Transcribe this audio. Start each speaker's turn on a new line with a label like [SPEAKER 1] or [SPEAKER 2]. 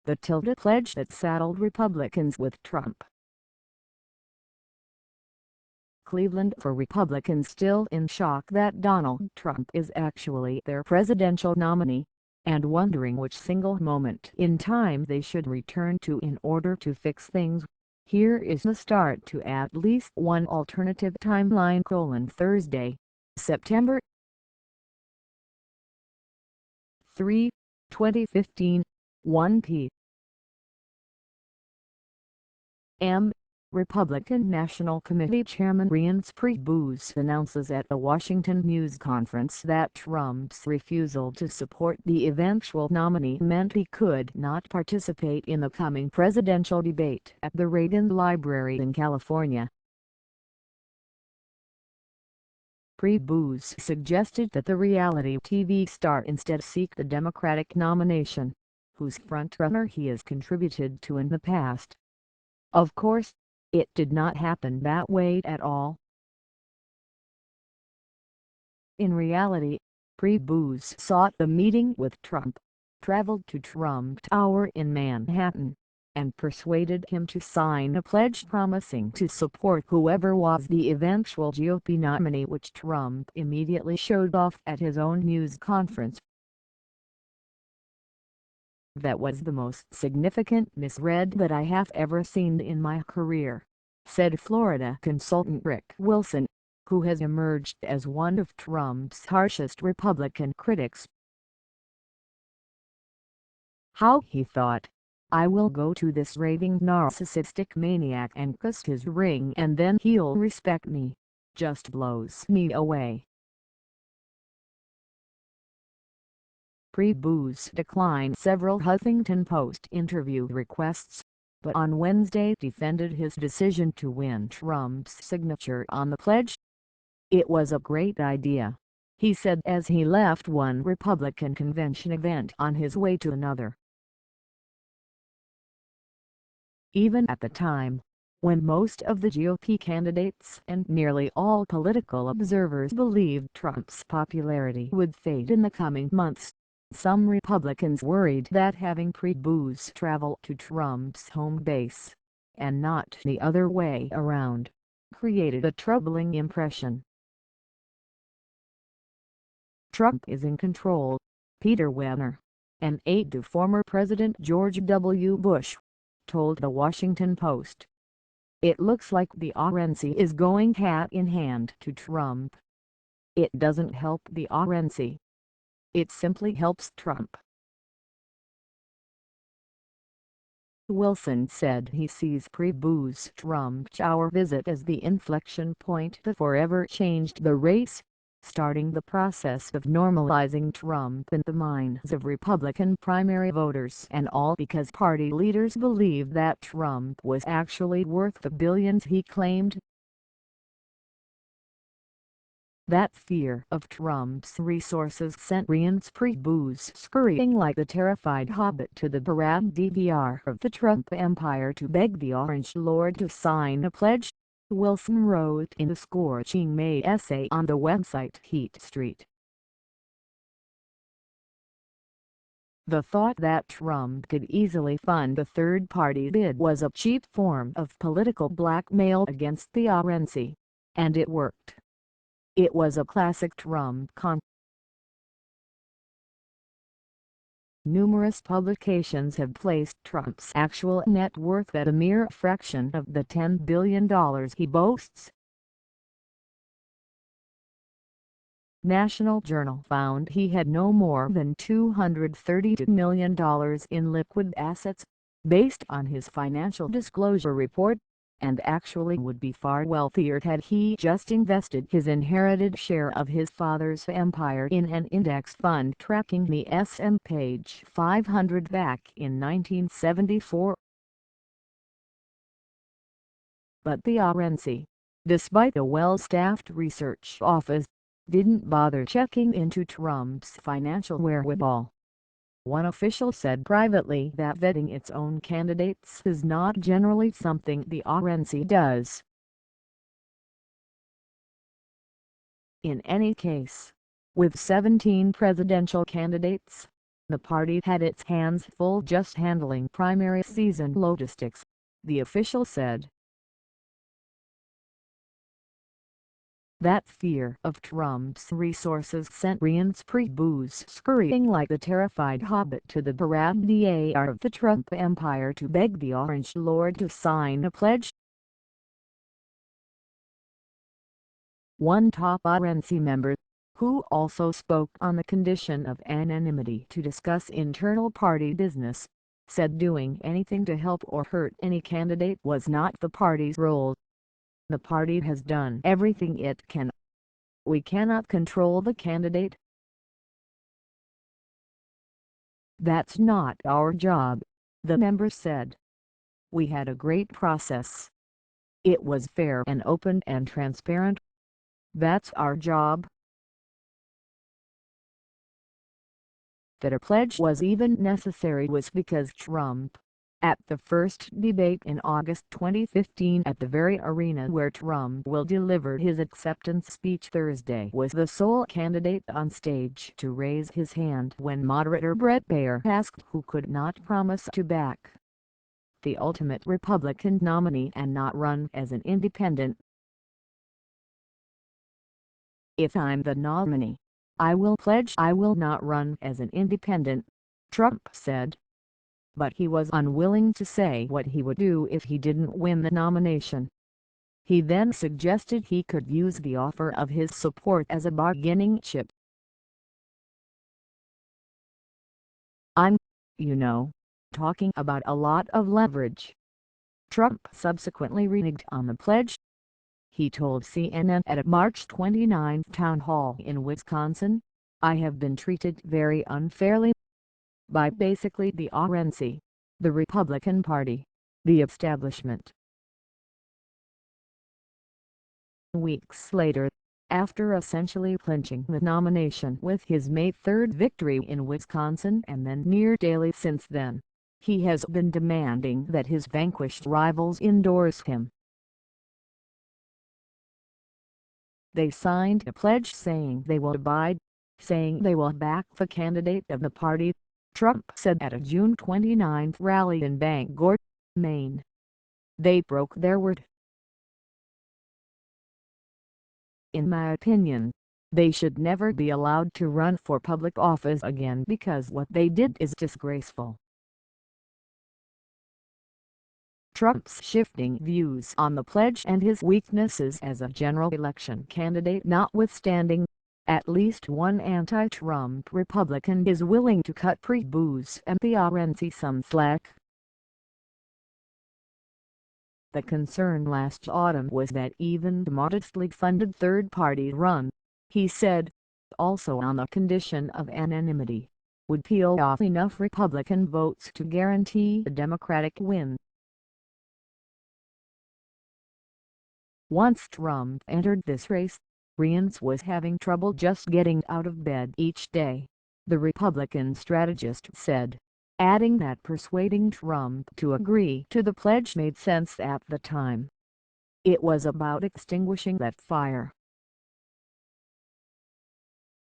[SPEAKER 1] the Tilde pledge that saddled Republicans with Trump. Cleveland for Republicans still in shock that Donald Trump is actually their presidential nominee, and wondering which single moment in time they should return to in order to fix things. Here is the start to at least one alternative timeline: Thursday, September 3, 2015, 1 p.m. Republican National Committee Chairman Reince Priebus announces at a Washington news conference that Trump's refusal to support the eventual nominee meant he could not participate in the coming presidential debate at the Reagan Library in California. Priebus suggested that the reality TV star instead seek the Democratic nomination, whose frontrunner he has contributed to in the past. Of course, it did not happen that way at all. In reality, Priebus sought the meeting with Trump, traveled to Trump Tower in Manhattan, and persuaded him to sign a pledge promising to support whoever was the eventual GOP nominee, which Trump immediately showed off at his own news conference. "That was the most significant misread that I have ever seen in my career," said Florida consultant Rick Wilson, who has emerged as one of Trump's harshest Republican critics. "How he thought, 'I will go to this raving narcissistic maniac and kiss his ring and then he'll respect me,' just blows me away." Priebus declined several Huffington Post interview requests, but on Wednesday defended his decision to win Trump's signature on the pledge. "It was a great idea," he said as he left one Republican convention event on his way to another. Even at the time, when most of the GOP candidates and nearly all political observers believed Trump's popularity would fade in the coming months, some Republicans worried that having Priebus travel to Trump's home base, and not the other way around, created a troubling impression. "Trump is in control," Peter Wehner, an aide to former President George W. Bush, told The Washington Post. "It looks like the RNC is going hat in hand to Trump. It doesn't help the RNC. It simply helps Trump." Wilson said he sees Priebus' Trump Tower visit as the inflection point that forever changed the race, starting the process of normalizing Trump in the minds of Republican primary voters, and all because party leaders believed that Trump was actually worth the billions he claimed. That fear of Trump's resources sent Reince Priebus scurrying like the terrified hobbit to the Barad DVR of the Trump empire to beg the Orange Lord to sign a pledge, Wilson wrote in a scorching May essay on the website Heat Street. The thought that Trump could easily fund a third-party bid was a cheap form of political blackmail against the RNC, and it worked. It was a classic Trump con. Numerous publications have placed Trump's actual net worth at a mere fraction of the $10 billion he boasts. National Journal found he had no more than $232 million in liquid assets, based on his financial disclosure report, and actually would be far wealthier had he just invested his inherited share of his father's empire in an index fund tracking the S&P 500 back in 1974. But the RNC, despite a well-staffed research office, didn't bother checking into Trump's financial wherewithal. One official said privately that vetting its own candidates is not generally something the RNC does. In any case, with 17 presidential candidates, The party had its hands full just handling primary season logistics, the official said. That fear of Trump's resources sent Reince Priebus scurrying like the terrified hobbit to the Barab-Diyar of the Trump empire to beg the Orange Lord to sign a pledge. One top RNC member, who also spoke on the condition of anonymity to discuss internal party business, said doing anything to help or hurt any candidate was not the party's role. The party has done everything it can. We cannot control the candidate. That's not our job, the member said. We had a great process. It was fair and open and transparent. That's our job. That a pledge was even necessary was because Trump, at the first debate in August 2015 at the very arena where Trump will deliver his acceptance speech Thursday, was the sole candidate on stage to raise his hand when moderator Bret Baier asked who could not promise to back the ultimate Republican nominee and not run as an independent. If I'm the nominee, I will pledge I will not run as an independent, Trump said. But he was unwilling to say what he would do if he didn't win the nomination. He then suggested he could use the offer of his support as a bargaining chip. I'm, talking about a lot of leverage. Trump subsequently reneged on the pledge. He told CNN at a March 29 town hall in Wisconsin, "I have been treated very unfairly by basically the RNC, the Republican Party, the establishment." Weeks later, after essentially clinching the nomination with his May 3 victory in Wisconsin and then near daily since then, he has been demanding that his vanquished rivals endorse him. They signed a pledge saying they will abide, saying they will back the candidate of the party, Trump said at a June 29 rally in Bangor, Maine. They broke their word. In my opinion, they should never be allowed to run for public office again because what they did is disgraceful. Trump's shifting views on the pledge and his weaknesses as a general election candidate notwithstanding, at least one anti-Trump Republican is willing to cut Priebus and the RNC some slack. The concern last autumn was that even the modestly funded third-party run, he said, also on the condition of anonymity, would peel off enough Republican votes to guarantee a Democratic win. Once Trump entered this race, Reince was having trouble just getting out of bed each day, the Republican strategist said, adding that persuading Trump to agree to the pledge made sense at the time. It was about extinguishing that fire.